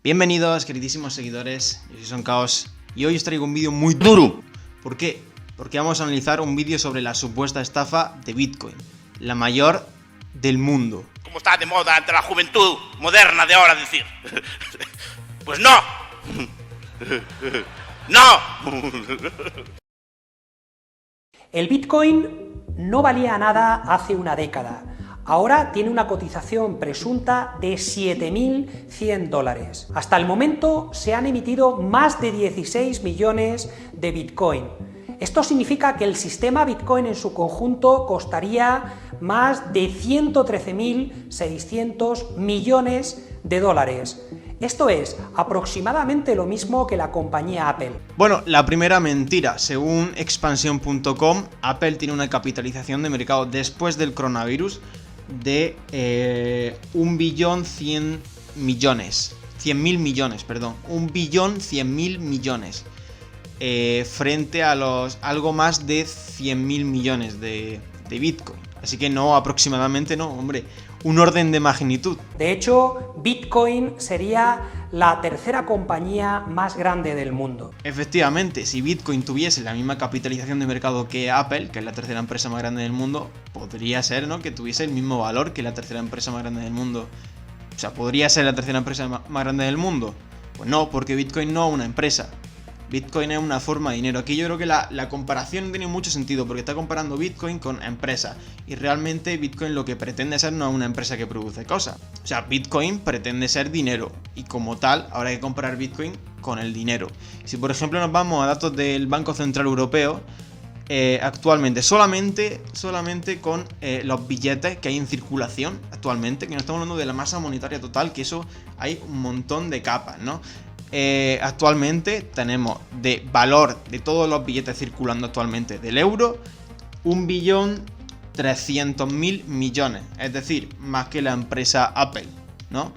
Bienvenidos, queridísimos seguidores, yo soy Soncaos y hoy os traigo un vídeo muy duro. ¿Por qué? Porque vamos a analizar un vídeo sobre la supuesta estafa de Bitcoin, la mayor del mundo. Como está de moda entre la juventud moderna de ahora decir. Pues no. No. El Bitcoin no valía nada hace una década. Ahora tiene una cotización presunta de $7.100. Hasta el momento se han emitido más de 16 millones de Bitcoin. Esto significa que el sistema Bitcoin en su conjunto costaría más de 113.600 millones de dólares. Esto es aproximadamente lo mismo que la compañía Apple. Bueno, la primera mentira. Según expansión.com, Apple tiene una capitalización de mercado después del coronavirus de 1.100.000 millones. 100.000 millones, perdón. 1.100.000 millones. Frente a los algo más de 100.000 millones de Bitcoin. Así que no, aproximadamente no, hombre. Un orden de magnitud. De hecho, Bitcoin sería la tercera compañía más grande del mundo. Efectivamente, si Bitcoin tuviese la misma capitalización de mercado que Apple, que es la tercera empresa más grande del mundo, podría ser, ¿no?, que tuviese el mismo valor que la tercera empresa más grande del mundo. O sea, ¿podría ser la tercera empresa más grande del mundo? Pues no, porque Bitcoin no es una empresa. Bitcoin es una forma de dinero. Aquí yo creo que la comparación no tiene mucho sentido porque está comparando Bitcoin con empresas y realmente Bitcoin lo que pretende ser no es una empresa que produce cosas. O sea, Bitcoin pretende ser dinero y como tal habrá que comparar Bitcoin con el dinero. Si por ejemplo nos vamos a datos del Banco Central Europeo, actualmente solamente con los billetes que hay en circulación actualmente, que no estamos hablando de la masa monetaria total, que eso hay un montón de capas, ¿no? Actualmente tenemos de valor de todos los billetes circulando actualmente del euro 1.300.000 millones, es decir, más que la empresa Apple, ¿no?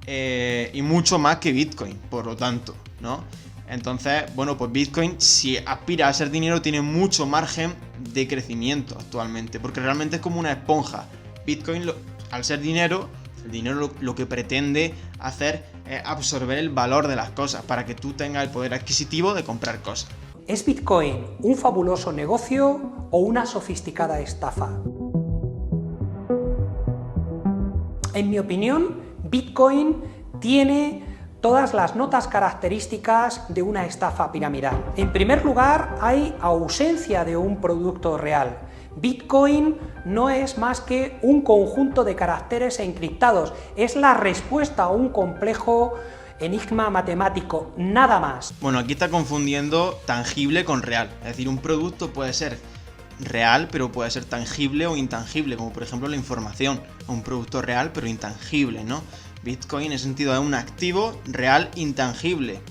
Y mucho más que Bitcoin, por lo tanto, ¿no? Entonces, bueno, pues Bitcoin, si aspira a ser dinero, tiene mucho margen de crecimiento actualmente, porque realmente es como una esponja. Bitcoin, al ser dinero, el dinero lo que pretende hacer es absorber el valor de las cosas para que tú tengas el poder adquisitivo de comprar cosas. ¿Es Bitcoin un fabuloso negocio o una sofisticada estafa? En mi opinión, Bitcoin tiene todas las notas características de una estafa piramidal. En primer lugar, hay ausencia de un producto real. Bitcoin no es más que un conjunto de caracteres encriptados, es la respuesta a un complejo enigma matemático, nada más. Bueno, aquí está confundiendo tangible con real, es decir, un producto puede ser real, pero puede ser tangible o intangible, como por ejemplo la información, un producto real pero intangible, ¿no? Bitcoin en ese sentido es un activo real intangible,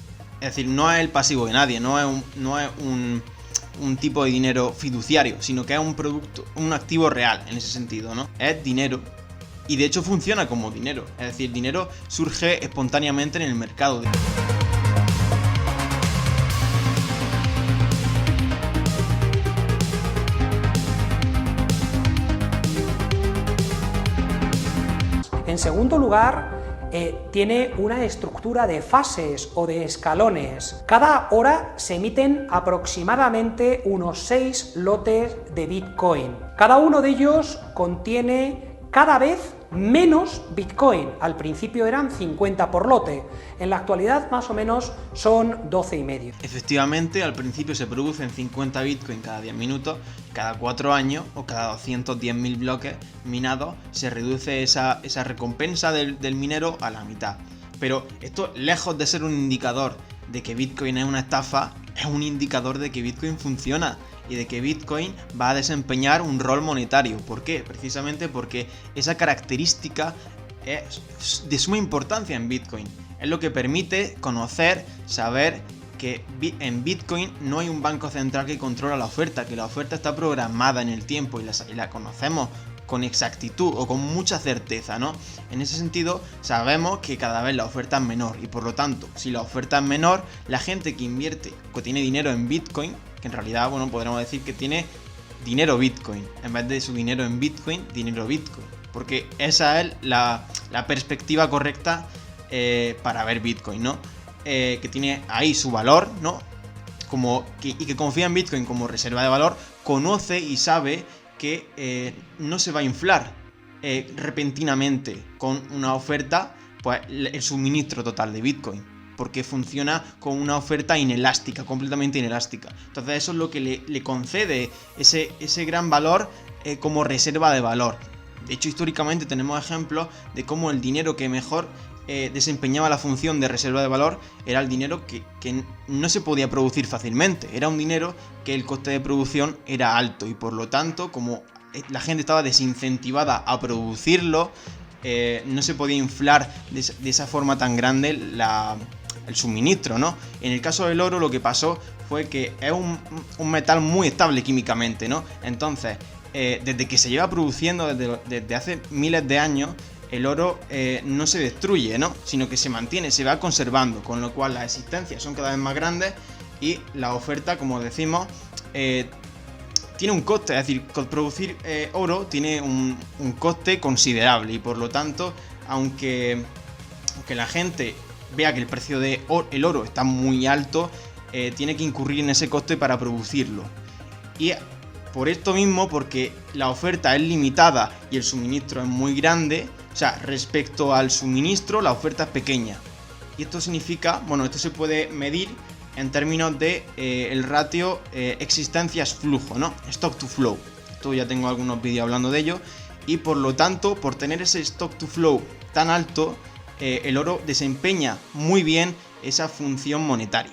es decir, no es el pasivo de nadie, no es un tipo de dinero fiduciario, sino que es un producto, un activo real en ese sentido, ¿no? Es dinero y de hecho funciona como dinero, es decir, el dinero surge espontáneamente en el mercado. En segundo lugar, tiene una estructura de fases o de escalones. Cada hora se emiten aproximadamente unos 6 lotes de Bitcoin. Cada uno de ellos contiene cada vez menos Bitcoin. Al principio eran 50 por lote. En la actualidad más o menos son 12,5. Efectivamente, al principio se producen 50 Bitcoin cada 10 minutos, cada 4 años o cada 210.000 bloques minados se reduce esa recompensa del minero a la mitad. Pero esto, lejos de ser un indicador de que Bitcoin es una estafa, es un indicador de que Bitcoin funciona y de que Bitcoin va a desempeñar un rol monetario. ¿Por qué? Precisamente porque esa característica es de suma importancia en Bitcoin. Es lo que permite conocer, saber que en Bitcoin no hay un banco central que controla la oferta, que la oferta está programada en el tiempo y la conocemos con exactitud o con mucha certeza, ¿no? En ese sentido, sabemos que cada vez la oferta es menor y por lo tanto, si la oferta es menor, la gente que invierte, que tiene dinero en Bitcoin, que en realidad, bueno, podríamos decir que tiene dinero Bitcoin, en vez de su dinero en Bitcoin, dinero Bitcoin, porque esa es la perspectiva correcta para ver Bitcoin, ¿no? Que tiene ahí su valor, ¿no? Y que confía en Bitcoin como reserva de valor, conoce y sabe que no se va a inflar repentinamente con una oferta, pues el suministro total de Bitcoin, porque funciona con una oferta inelástica, completamente inelástica. Entonces eso es lo que le concede ese gran valor como reserva de valor. De hecho, históricamente tenemos ejemplos de cómo el dinero que mejor desempeñaba la función de reserva de valor era el dinero que no se podía producir fácilmente. Era un dinero que el coste de producción era alto y por lo tanto, como la gente estaba desincentivada a producirlo, no se podía inflar de esa forma tan grande el suministro, ¿no? En el caso del oro lo que pasó fue que es un metal muy estable químicamente, ¿no? Entonces, desde que se lleva produciendo desde hace miles de años, el oro no se destruye, ¿no? Sino que se mantiene, se va conservando, con lo cual las existencias son cada vez más grandes y la oferta, como decimos, tiene un coste, es decir, producir oro tiene un coste considerable y por lo tanto, aunque la gente vea que el precio del oro está muy alto, tiene que incurrir en ese coste para producirlo. Y por esto mismo, porque la oferta es limitada y el suministro es muy grande, o sea, respecto al suministro, la oferta es pequeña. Y esto significa, bueno, esto se puede medir en términos de el ratio existencias-flujo, ¿no? Stock to flow. Esto ya tengo algunos vídeos hablando de ello. Y por lo tanto, por tener ese stock to flow tan alto, el oro desempeña muy bien esa función monetaria.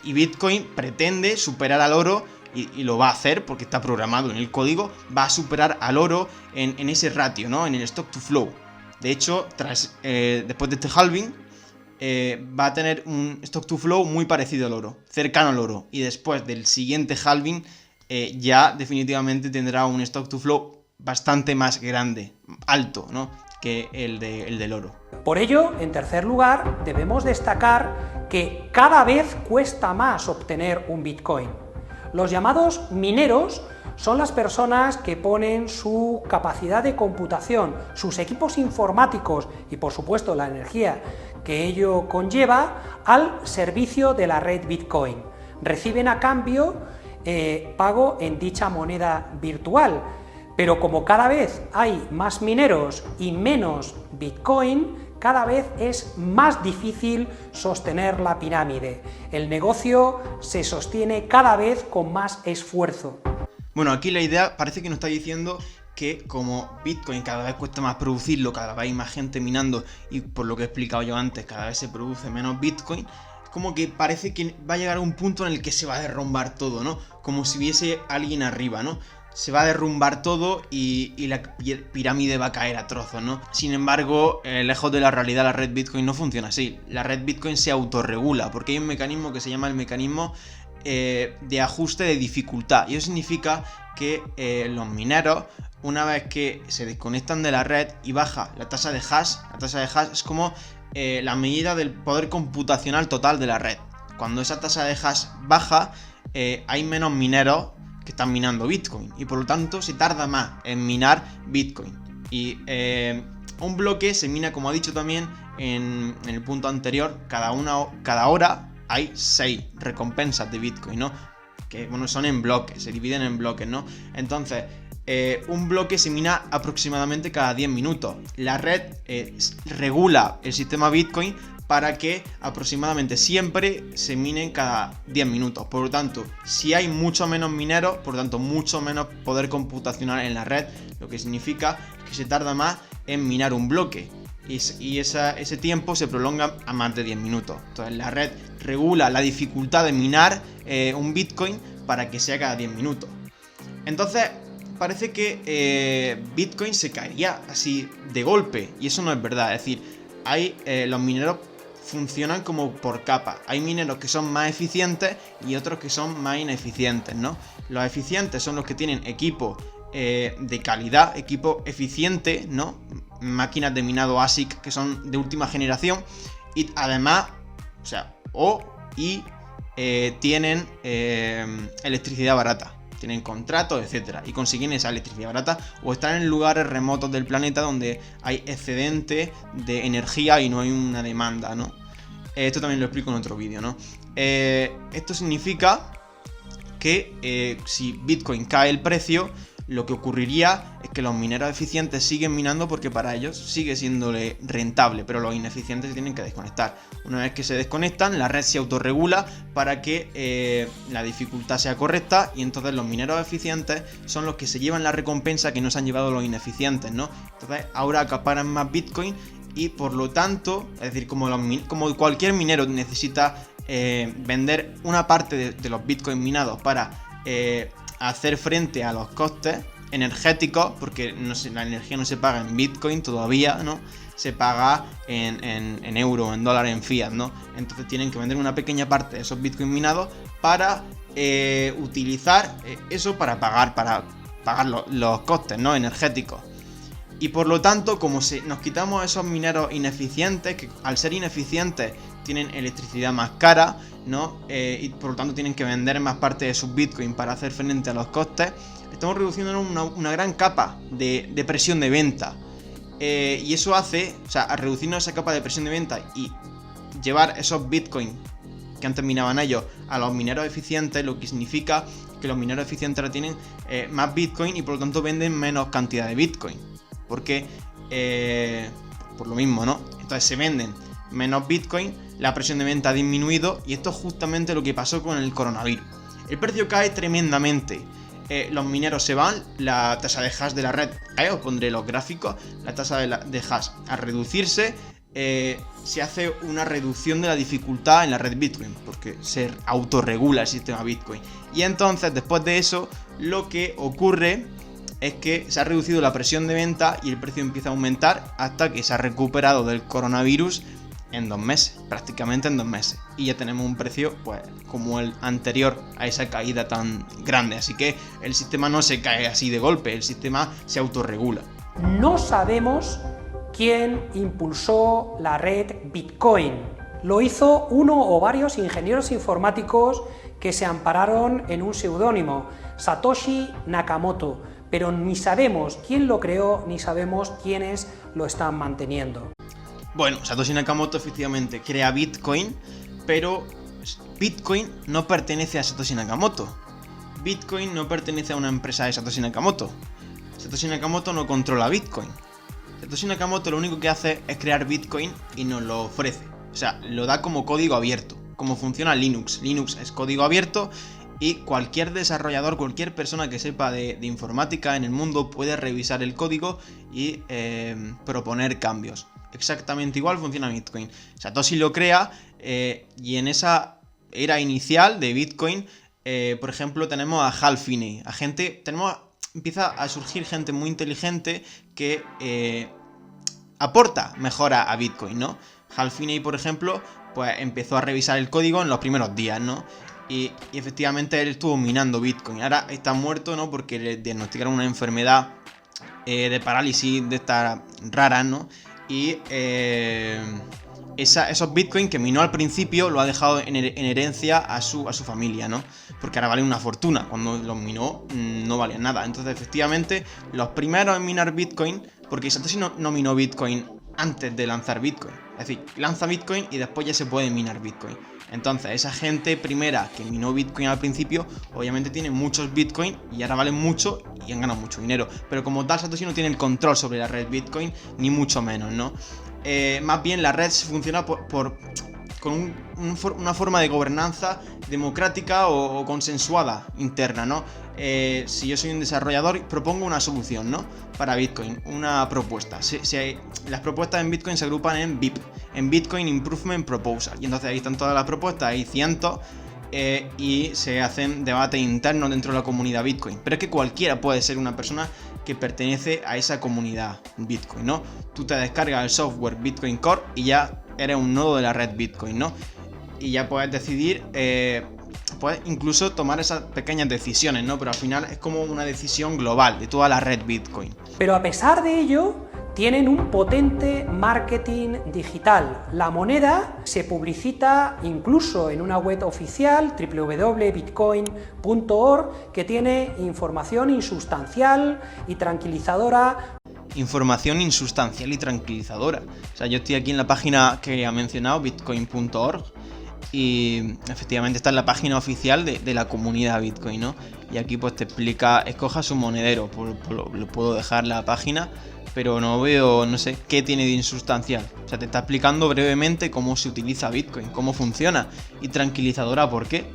Y Bitcoin pretende superar al oro, y lo va a hacer porque está programado en el código, va a superar al oro en ese ratio, ¿no? En el stock to flow. De hecho, después de este halving, va a tener un stock to flow muy parecido al oro, cercano al oro. Y después del siguiente halving, ya definitivamente tendrá un stock to flow bastante más grande, alto, ¿no? Que el del oro. Por ello, en tercer lugar, debemos destacar que cada vez cuesta más obtener un Bitcoin. Los llamados mineros son las personas que ponen su capacidad de computación, sus equipos informáticos y, por supuesto, la energía que ello conlleva al servicio de la red Bitcoin. Reciben a cambio pago en dicha moneda virtual. Pero como cada vez hay más mineros y menos Bitcoin, cada vez es más difícil sostener la pirámide. El negocio se sostiene cada vez con más esfuerzo. Bueno, aquí la idea parece que nos está diciendo que como Bitcoin cada vez cuesta más producirlo, cada vez hay más gente minando y por lo que he explicado yo antes, cada vez se produce menos Bitcoin, como que parece que va a llegar a un punto en el que se va a derrumbar todo, ¿no? Como si hubiese alguien arriba, ¿no? Se va a derrumbar todo y la pirámide va a caer a trozos, ¿no? Sin embargo, lejos de la realidad, la red Bitcoin no funciona así. La red Bitcoin se autorregula porque hay un mecanismo que se llama el mecanismo de ajuste de dificultad. Y eso significa que los mineros, una vez que se desconectan de la red y baja la tasa de hash es como la medida del poder computacional total de la red. Cuando esa tasa de hash baja, hay menos mineros que están minando Bitcoin y por lo tanto se tarda más en minar Bitcoin. Y un bloque se mina, como ha dicho también en el punto anterior, cada hora hay 6 recompensas de Bitcoin, ¿no? Que bueno, son en bloques, se dividen en bloques, ¿no? Entonces, un bloque se mina aproximadamente cada 10 minutos. La red regula el sistema Bitcoin para que aproximadamente siempre se minen cada 10 minutos. Por lo tanto, si hay mucho menos mineros, por lo tanto mucho menos poder computacional en la red, lo que significa que se tarda más en minar un bloque. Y ese tiempo se prolonga a más de 10 minutos. Entonces la red regula la dificultad de minar un Bitcoin para que sea cada 10 minutos. Entonces parece que Bitcoin se caería así de golpe. Y eso no es verdad. Es decir, los mineros funcionan como por capas. Hay mineros que son más eficientes y otros que son más ineficientes, ¿no? Los eficientes son los que tienen equipo de calidad, equipo eficiente, ¿no? Máquinas de minado ASIC que son de última generación y además, tienen electricidad barata. tienen contratos, etcétera, y consiguen esa electricidad barata, o están en lugares remotos del planeta donde hay excedente de energía y no hay una demanda, ¿no? Esto también lo explico en otro vídeo, ¿no? Esto significa que si Bitcoin cae el precio, lo que ocurriría es que los mineros eficientes siguen minando porque para ellos sigue siéndole rentable, pero los ineficientes se tienen que desconectar. Una vez que se desconectan, la red se autorregula para que la dificultad sea correcta, y entonces los mineros eficientes son los que se llevan la recompensa que no se han llevado los ineficientes, ¿no? Entonces ahora acaparan más Bitcoin y por lo tanto, es decir, como cualquier minero necesita vender una parte de los Bitcoin minados para hacer frente a los costes energéticos, porque la energía no se paga en Bitcoin todavía, ¿no? Se paga en euro, en dólar, en fiat, ¿no? Entonces tienen que vender una pequeña parte de esos Bitcoin minados para utilizar eso para pagar los costes, ¿no? Energéticos. Y por lo tanto, como nos quitamos esos mineros ineficientes, que al ser ineficientes tienen electricidad más cara, ¿no? Y por lo tanto tienen que vender más parte de sus Bitcoin para hacer frente a los costes, estamos reduciendo una gran capa de presión de venta. Y eso hace, o sea, a reducirnos esa capa de presión de venta y llevar esos Bitcoin que antes minaban ellos a los mineros eficientes, lo que significa que los mineros eficientes ahora tienen más Bitcoin y por lo tanto venden menos cantidad de Bitcoin. Porque, por lo mismo, ¿no? Entonces se venden menos Bitcoin, la presión de venta ha disminuido, y esto es justamente lo que pasó con el coronavirus. El precio cae tremendamente, los mineros se van, la tasa de hash de la red cae, os pondré los gráficos, la tasa de hash al reducirse, se hace una reducción de la dificultad en la red Bitcoin, porque se autorregula el sistema Bitcoin. Y entonces, después de eso, lo que ocurre es que se ha reducido la presión de venta y el precio empieza a aumentar hasta que se ha recuperado del coronavirus en 2 meses, prácticamente en 2 meses. Y ya tenemos un precio pues como el anterior a esa caída tan grande. Así que el sistema no se cae así de golpe, el sistema se autorregula. No sabemos quién impulsó la red Bitcoin. Lo hizo uno o varios ingenieros informáticos que se ampararon en un seudónimo, Satoshi Nakamoto, pero ni sabemos quién lo creó ni sabemos quiénes lo están manteniendo. Bueno, Satoshi Nakamoto efectivamente crea Bitcoin, pero Bitcoin no pertenece a Satoshi Nakamoto. Bitcoin no pertenece a una empresa de Satoshi Nakamoto. Satoshi Nakamoto no controla Bitcoin. Satoshi Nakamoto lo único que hace es crear Bitcoin y nos lo ofrece. O sea, lo da como código abierto. Como funciona Linux. Linux es código abierto y cualquier desarrollador, cualquier persona que sepa de informática en el mundo puede revisar el código y proponer cambios. Exactamente igual funciona Bitcoin. Satoshi lo crea y en esa era inicial de Bitcoin, por ejemplo, tenemos a Hal Finney. Empieza a surgir gente muy inteligente que aporta mejora a Bitcoin, ¿no? Hal Finney, por ejemplo, pues empezó a revisar el código en los primeros días, ¿no? Y efectivamente él estuvo minando Bitcoin. Ahora está muerto, ¿no? Porque le diagnosticaron una enfermedad de parálisis de estas raras, ¿no? Y esos Bitcoin que minó al principio lo ha dejado en herencia a su familia, ¿no? Porque ahora valen una fortuna. Cuando los minó no valían nada. Entonces, efectivamente, los primeros en minar Bitcoin, porque Satoshi no minó Bitcoin antes de lanzar Bitcoin. Es decir, lanza Bitcoin y después ya se puede minar Bitcoin. Entonces, esa gente primera que minó Bitcoin al principio, obviamente tiene muchos Bitcoin y ahora valen mucho y han ganado mucho dinero. Pero como tal, Satoshi no tiene el control sobre la red Bitcoin, ni mucho menos, ¿no? Más bien la red funciona con una forma de gobernanza democrática o consensuada interna, ¿no? Si yo soy un desarrollador, propongo una solución, ¿no? Para Bitcoin, una propuesta. Las propuestas en Bitcoin se agrupan en BIP, en Bitcoin Improvement Proposal. Y entonces ahí están todas las propuestas, hay cientos, y se hacen debates internos dentro de la comunidad Bitcoin. Pero es que cualquiera puede ser una persona que pertenece a esa comunidad Bitcoin, ¿no? Tú te descargas el software Bitcoin Core y ya eres un nodo de la red Bitcoin, ¿no? Y ya puedes decidir, puedes incluso tomar esas pequeñas decisiones, ¿no? Pero al final es como una decisión global de toda la red Bitcoin. Pero a pesar de ello, tienen un potente marketing digital. La moneda se publicita incluso en una web oficial, www.bitcoin.org, que tiene información insustancial y tranquilizadora. Información insustancial y tranquilizadora. O sea, yo estoy aquí en la página que ha mencionado, bitcoin.org, y efectivamente está en la página oficial de la comunidad Bitcoin, ¿no? Y aquí pues te explica, escoja su monedero, lo puedo dejar la página, pero no veo, no sé, qué tiene de insustancial. O sea, te está explicando brevemente cómo se utiliza Bitcoin, cómo funciona, y tranquilizadora, ¿por qué?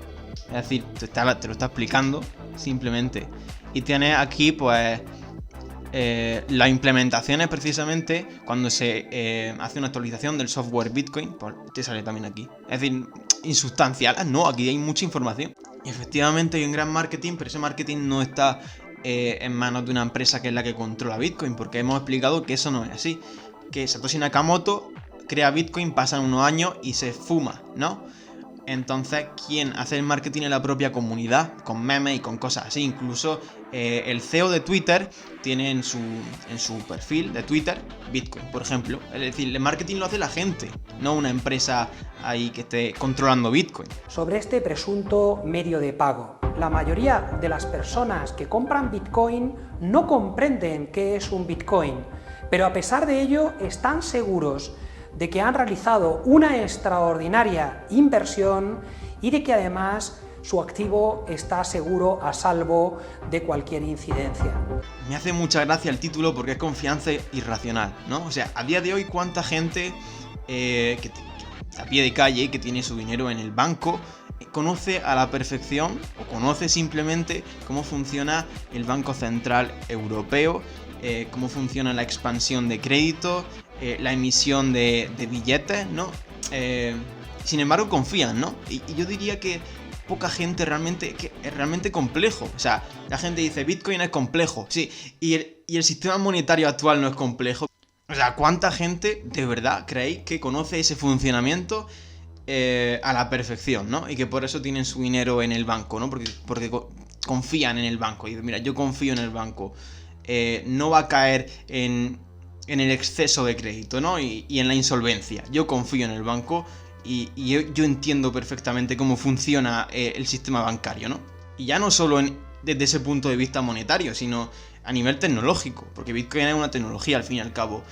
Es decir, te lo está explicando simplemente. Y tienes aquí pues las implementaciones, precisamente cuando se hace una actualización del software Bitcoin, pues te sale también aquí. Es decir, insustancial, no, aquí hay mucha información. Y efectivamente hay un gran marketing, pero ese marketing no está en manos de una empresa que es la que controla Bitcoin, porque hemos explicado que eso no es así. Que Satoshi Nakamoto crea Bitcoin, pasan unos años y se fuma, ¿no? Entonces, quien hace el marketing es la propia comunidad, con memes y con cosas así. Incluso el CEO de Twitter tiene en su perfil de Twitter Bitcoin, por ejemplo. Es decir, el marketing lo hace la gente, no una empresa ahí que esté controlando Bitcoin. Sobre este presunto medio de pago, la mayoría de las personas que compran Bitcoin no comprenden qué es un Bitcoin, pero a pesar de ello están seguros de que han realizado una extraordinaria inversión y de que además su activo está seguro a salvo de cualquier incidencia. Me hace mucha gracia el título porque es confianza irracional, ¿no? O sea, a día de hoy, ¿cuánta gente que a pie de calle, que tiene su dinero en el banco, conoce a la perfección o conoce simplemente cómo funciona el Banco Central Europeo, cómo funciona la expansión de crédito, la emisión de billetes, ¿no? Sin embargo, confían, ¿no? Y yo diría que poca gente realmente, que es realmente complejo. O sea, la gente dice, Bitcoin es complejo, sí, y el sistema monetario actual no es complejo. O sea, ¿cuánta gente de verdad creéis que conoce ese funcionamiento a la perfección, ¿no? Y que por eso tienen su dinero en el banco, ¿no? Porque confían en el banco. Y dicen, mira, yo confío en el banco. No va a caer en el exceso de crédito, ¿no? Y en la insolvencia. Yo confío en el banco y yo entiendo perfectamente cómo funciona el sistema bancario, ¿no? Y ya no solo desde ese punto de vista monetario, sino a nivel tecnológico, porque Bitcoin es una tecnología al fin y al cabo.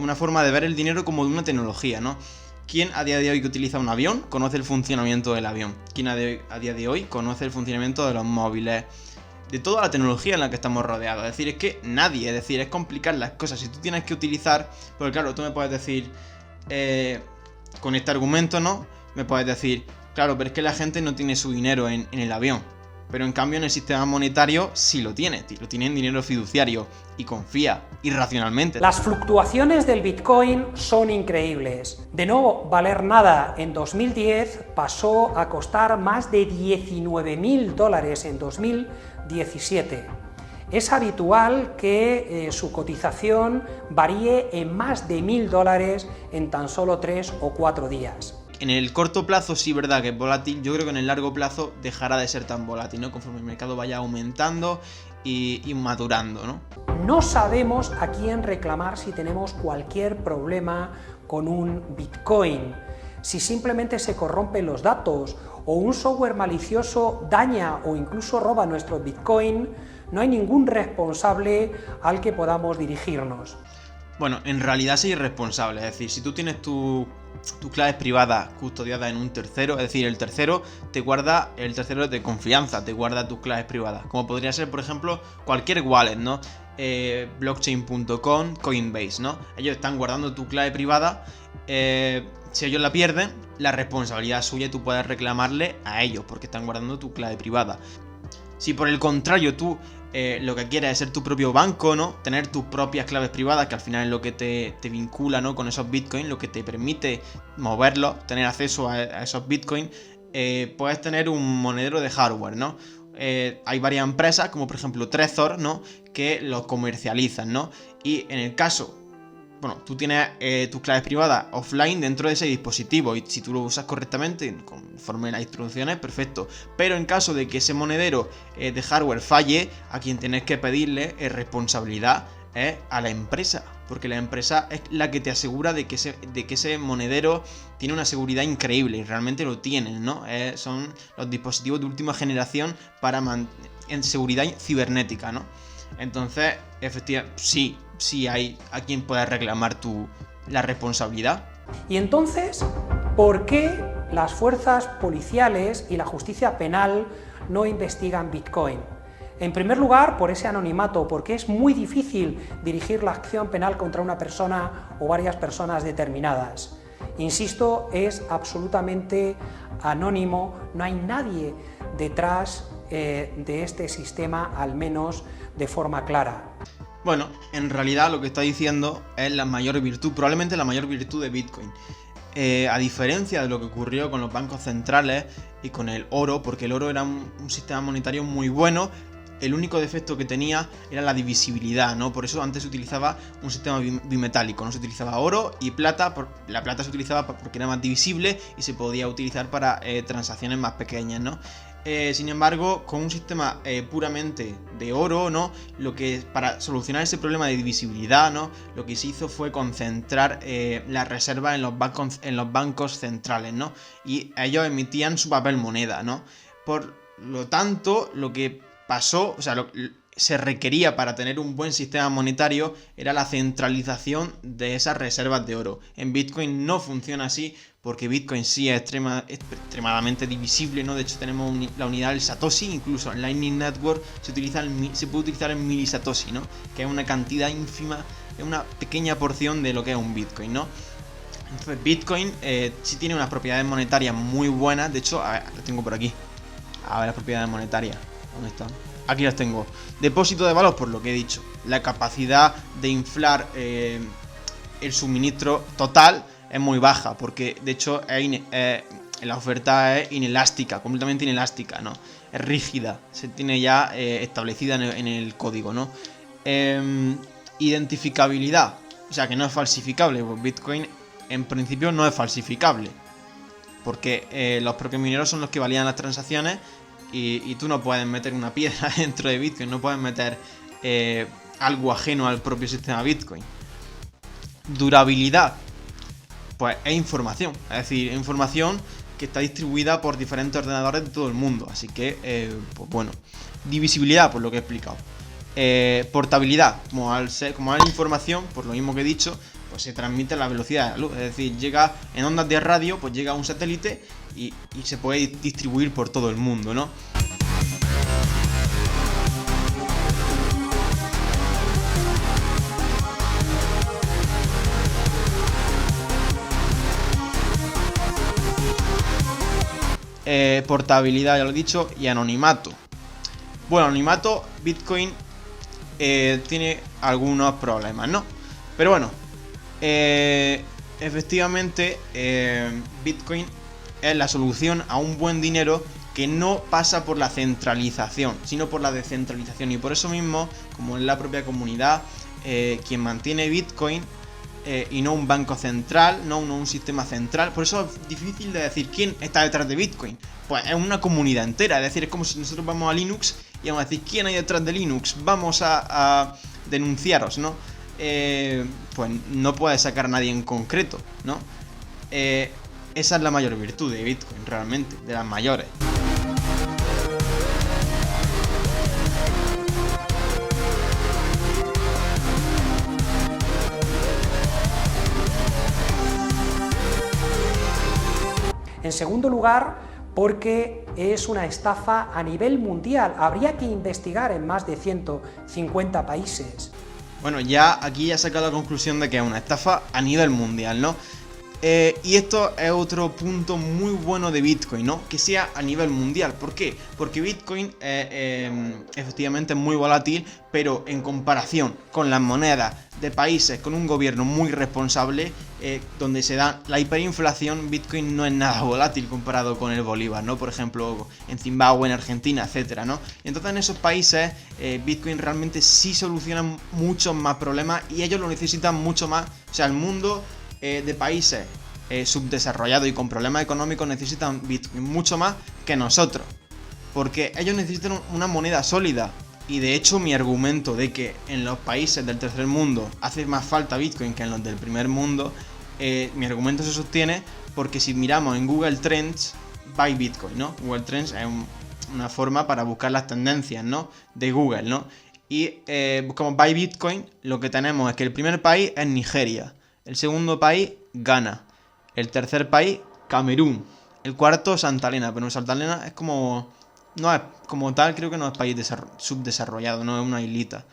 Una forma de ver el dinero como de una tecnología, ¿no? ¿Quién a día de hoy que utiliza un avión conoce el funcionamiento del avión? ¿Quién a día de hoy conoce el funcionamiento de los móviles? De toda la tecnología en la que estamos rodeados. Es decir, es que nadie, es decir, es complicar las cosas. Si tú tienes que utilizar, porque claro, tú me puedes decir, con este argumento, ¿no? Me puedes decir, claro, pero es que la gente no tiene su dinero en el avión. Pero en cambio en el sistema monetario sí lo tiene en dinero fiduciario y confía irracionalmente. Las fluctuaciones del Bitcoin son increíbles. De no valer nada en 2010 pasó a costar más de $19.000 en 2017. Es habitual que su cotización varíe en más de $1.000 en tan solo 3 o 4 días. En el corto plazo sí, verdad que es volátil. Yo creo que en el largo plazo dejará de ser tan volátil, ¿no? Conforme el mercado vaya aumentando y madurando, ¿no? No sabemos a quién reclamar si tenemos cualquier problema con un Bitcoin. Si simplemente se corrompen los datos o un software malicioso daña o incluso roba nuestro Bitcoin, no hay ningún responsable al que podamos dirigirnos. Bueno, en realidad sí es responsable. Es decir, si tú tienes tus claves privadas custodiadas en un tercero, es decir, el tercero es de confianza, te guarda tus claves privadas, como podría ser, por ejemplo, cualquier wallet, ¿no? Blockchain.com, Coinbase, ¿no? Ellos están guardando tu clave privada. Si ellos la pierden, la responsabilidad es suya y tú puedes reclamarle a ellos porque están guardando tu clave privada. Si por el contrario tú lo que quieres es ser tu propio banco, ¿no? Tener tus propias claves privadas, que al final es lo que te vincula, ¿no? Con esos bitcoins, lo que te permite moverlos, tener acceso a esos bitcoins, puedes tener un monedero de hardware, ¿no? Hay varias empresas, como por ejemplo Trezor, ¿no? Que los comercializan, ¿no? Y en el caso, bueno, tú tienes tus claves privadas offline dentro de ese dispositivo y si tú lo usas correctamente, conforme las instrucciones, perfecto. Pero en caso de que ese monedero de hardware falle, a quien tienes que pedirle responsabilidad es a la empresa, porque la empresa es la que te asegura de que ese monedero tiene una seguridad increíble, y realmente lo tienen, ¿no? Son los dispositivos de última generación en seguridad cibernética, ¿no? Entonces, efectivamente, sí hay a quien pueda reclamar la responsabilidad. Y entonces, ¿por qué las fuerzas policiales y la justicia penal no investigan Bitcoin? En primer lugar, por ese anonimato, porque es muy difícil dirigir la acción penal contra una persona o varias personas determinadas. Insisto, es absolutamente anónimo, no hay nadie detrás de este sistema, al menos de forma clara. Bueno, en realidad lo que está diciendo es la mayor virtud, probablemente la mayor virtud de Bitcoin. A diferencia de lo que ocurrió con los bancos centrales y con el oro, porque el oro era un sistema monetario muy bueno, el único defecto que tenía era la divisibilidad, ¿no? Por eso antes se utilizaba un sistema bimetálico, no se utilizaba oro y plata. La plata se utilizaba porque era más divisible y se podía utilizar para transacciones más pequeñas, ¿no? Sin embargo, con un sistema puramente de oro, ¿no? Para solucionar ese problema de divisibilidad, ¿no? Lo que se hizo fue concentrar las reservas en los bancos centrales, ¿no? Y ellos emitían su papel moneda, ¿no? Por lo tanto, lo que pasó, o sea, se requería para tener un buen sistema monetario era la centralización de esas reservas de oro. En Bitcoin no funciona así, porque Bitcoin sí es extremadamente divisible, ¿no? De hecho tenemos la unidad del Satoshi, incluso en Lightning Network se puede utilizar el milisatoshi, ¿no? Que es una cantidad ínfima, es una pequeña porción de lo que es un Bitcoin, ¿no? Entonces Bitcoin sí tiene unas propiedades monetarias muy buenas. De hecho, a ver, lo tengo por aquí. A ver las propiedades monetarias. ¿Dónde están? Aquí las tengo. Depósito de valor, por lo que he dicho. La capacidad de inflar el suministro total es muy baja, porque de hecho la oferta es inelástica, completamente inelástica, ¿no? Es rígida, se tiene ya establecida en el código, ¿no? Identificabilidad, o sea que no es falsificable. Pues Bitcoin en principio no es falsificable, porque los propios mineros son los que validan las transacciones. Y tú no puedes meter una piedra dentro de Bitcoin, no puedes meter algo ajeno al propio sistema Bitcoin. Durabilidad, pues es información, es decir, información que está distribuida por diferentes ordenadores de todo el mundo. Así que, pues bueno. Divisibilidad, por lo que he explicado. Portabilidad, como es información, por lo mismo que he dicho, pues se transmite a la velocidad de la luz. Es decir, llega en ondas de radio, pues llega a un satélite y se puede distribuir por todo el mundo, ¿no? Portabilidad, ya lo he dicho, y anonimato. Bueno, anonimato, Bitcoin tiene algunos problemas, ¿no? Pero bueno, efectivamente, Bitcoin es la solución a un buen dinero que no pasa por la centralización, sino por la descentralización. Y por eso mismo, como es la propia comunidad quien mantiene Bitcoin, y no un banco central, no un sistema central. Por eso es difícil de decir quién está detrás de Bitcoin. Pues es una comunidad entera, es decir, es como si nosotros vamos a Linux y vamos a decir quién hay detrás de Linux, vamos a denunciaros, ¿no? Pues no puede sacar a nadie en concreto, ¿no? Esa es la mayor virtud de Bitcoin, realmente, de las mayores. En segundo lugar, porque es una estafa a nivel mundial. Habría que investigar en más de 150 países. Bueno, ya aquí ya saca la conclusión de que es una estafa a nivel mundial, ¿no? Y esto es otro punto muy bueno de Bitcoin, ¿no? Que sea a nivel mundial. ¿Por qué? Porque Bitcoin efectivamente es muy volátil, pero en comparación con las monedas de países con un gobierno muy responsable, donde se da la hiperinflación, Bitcoin no es nada volátil comparado con el bolívar, ¿no? Por ejemplo, en Zimbabue, en Argentina, etcétera, ¿no? Y entonces en esos países Bitcoin realmente sí soluciona muchos más problemas y ellos lo necesitan mucho más. O sea, el mundo de países subdesarrollados y con problemas económicos necesitan Bitcoin mucho más que nosotros, porque ellos necesitan una moneda sólida, Y de hecho mi argumento de que en los países del tercer mundo hace más falta Bitcoin que en los del primer mundo, mi argumento se sostiene porque si miramos en Google Trends, Buy Bitcoin, ¿no? Google Trends es una forma para buscar las tendencias, ¿no? De Google, ¿no? Y buscamos Buy Bitcoin, lo que tenemos es que el primer país es Nigeria, el segundo país Ghana, el tercer país Camerún, el cuarto Santa Elena, pero Santa Elena es como... no es como tal, creo que no es país subdesarrollado, no es una islita.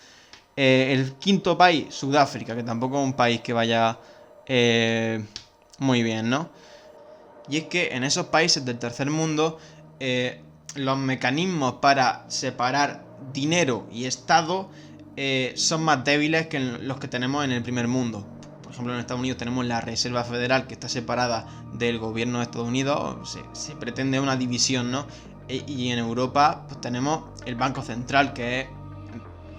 El quinto país, Sudáfrica, que tampoco es un país que vaya muy bien, ¿no? Y es que en esos países del tercer mundo los mecanismos para separar dinero y Estado son más débiles que los que tenemos en el primer mundo. Por ejemplo, en Estados Unidos tenemos la Reserva Federal, que está separada del gobierno de Estados Unidos, se pretende una división, ¿no? Y en Europa pues tenemos el Banco Central, que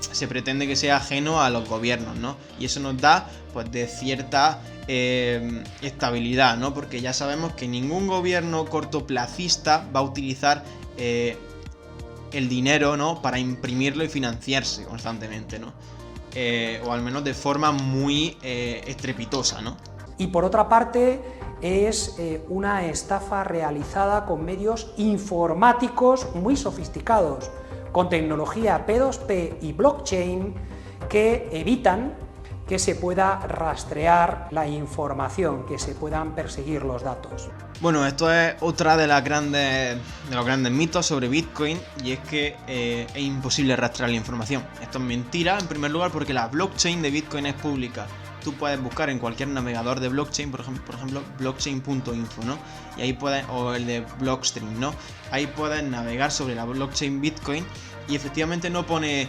se pretende que sea ajeno a los gobiernos, ¿no? Y eso nos da pues de cierta estabilidad, ¿no? Porque ya sabemos que ningún gobierno cortoplacista va a utilizar el dinero, ¿no? Para imprimirlo y financiarse constantemente, ¿no? O al menos de forma muy estrepitosa, ¿no? Y por otra parte, es una estafa realizada con medios informáticos muy sofisticados, con tecnología P2P y blockchain que evitan que se pueda rastrear la información, que se puedan perseguir los datos. Bueno, esto es otra de los grandes mitos sobre Bitcoin, y es que es imposible rastrear la información. Esto es mentira, en primer lugar, porque la blockchain de Bitcoin es pública. Tú puedes buscar en cualquier navegador de blockchain, por ejemplo blockchain.info, ¿no? Y ahí puedes, o el de Blockstream, ¿no? Ahí puedes navegar sobre la blockchain Bitcoin y efectivamente no pone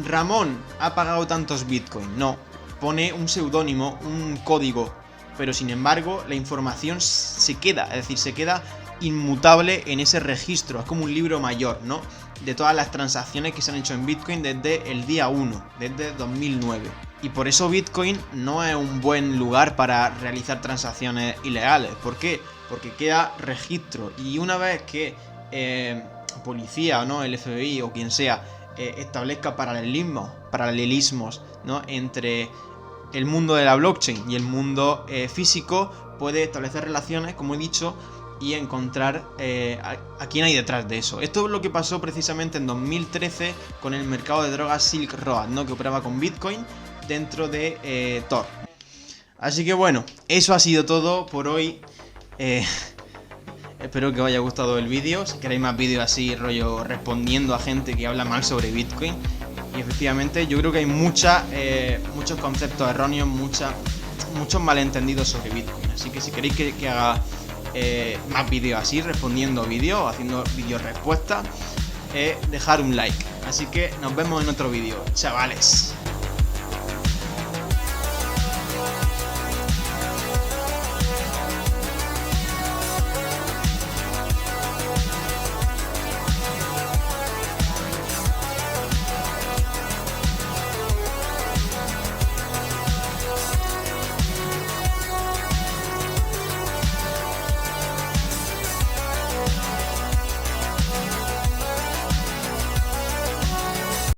Ramón ha pagado tantos Bitcoin, no, pone un seudónimo, un código, pero sin embargo la información se queda, es decir, se queda inmutable en ese registro, es como un libro mayor, ¿no? De todas las transacciones que se han hecho en Bitcoin desde el día 1, desde 2009. Y por eso Bitcoin no es un buen lugar para realizar transacciones ilegales. ¿Por qué? Porque queda registro, y una vez que policía, ¿no? El FBI o quien sea establezca paralelismos, ¿no? Entre el mundo de la blockchain y el mundo físico, puede establecer relaciones, como he dicho, y encontrar a quién hay detrás de eso. Esto es lo que pasó precisamente en 2013 con el mercado de drogas Silk Road, ¿no? Que operaba con Bitcoin dentro de Tor. Así que bueno, eso ha sido todo por hoy. Espero que os haya gustado el vídeo. Si queréis más vídeos así, rollo respondiendo a gente que habla mal sobre Bitcoin. Y efectivamente yo creo que hay muchos conceptos erróneos, muchos malentendidos sobre Bitcoin. Así que si queréis que haga más vídeos así, respondiendo vídeos, haciendo vídeos respuestas, dejar un like. Así que nos vemos en otro vídeo, chavales.